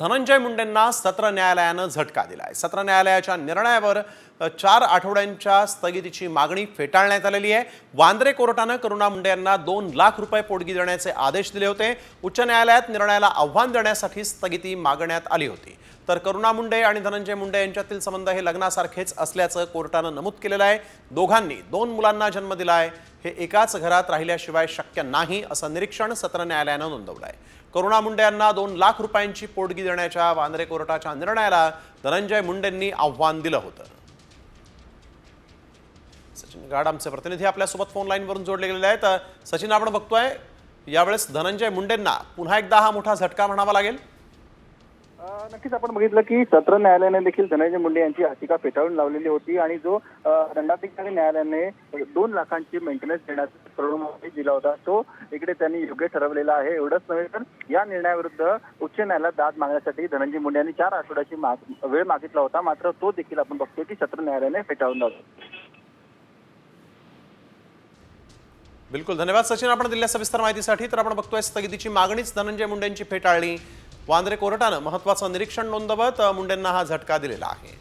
धनंजय मुंडेंना सत्र न्यायालयानं झटका दिलाय। सत्र न्यायालयाच्या निर्णयावर 4 आठवड्यांच्या स्थगितीची मागणी फेटाळण्यात आलेली आहे। वांद्रे कोर्टानं करुणा मुंडे यांना 2 लाख रुपये पोटगी देण्याचे आदेश दिले होते। उच्च न्यायालयात निर्णयाला आव्हान देण्यासाठी स्थगिती मागण्यात आली होती। तर करुणा मुंडे आणि धनंजय मुंडे यांच्यातील संबंध हे लग्नासारखेच असल्याचं कोर्टानं नमूद केलेलं आहे। दोघांनी 2 मुलांना जन्म दिलाय, हे एकाच घरात राहिल्याशिवाय शक्य नाही असं निरीक्षण सत्र न्यायालयानं नोंदवलं आहे। करुणा मुंडे यांना 2 लाख रुपयांची पोटगी देण्याच्या वांद्रे कोर्टाच्या निर्णयाला धनंजय मुंडेंनी आव्हान दिलं होतं। सचिन गाड आमचे प्रतिनिधी आपल्यासोबत फोन लाईनवरून जोडले गेलेले आहेत। सचिन, आपण बघतोय यावेळेस धनंजय मुंडेंना पुन्हा एकदा हा मोठा झटका म्हणावा लागेल। नक्कीच आपण बघितलं की सत्र न्यायालयाने देखील धनंजय मुंडे यांची याचिका फेटाळून लावलेली होती आणि जो दंडाधिकारी न्यायालयाने 2 लाखांची मेंटेनन्स देण्याचा प्रस्ताव दिला होता तो इकडे त्यांनी योग्य ठरवलेला आहे। एवढंच नव्हे तर या निर्णयाविरुद्ध उच्च न्यायालयात दाद मागण्यासाठी धनंजय मुंडे यांनी 4 आठवड्याची वेळ मागितला होता, मात्र तो देखील आपण बघतोय की सत्र न्यायालयाने फेटाळून लावला। बिलकुल, धन्यवाद सचिन आपण दिलेल्या सविस्तर माहितीसाठी। तर आपण बघतोय स्थगितीची मागणीच धनंजय मुंडेंची फेटाळली। वांद्रे कोर्टानं महत्त्वाचं निरीक्षण नोंदवत मुंडेंना हा झटका दिलेला आहे।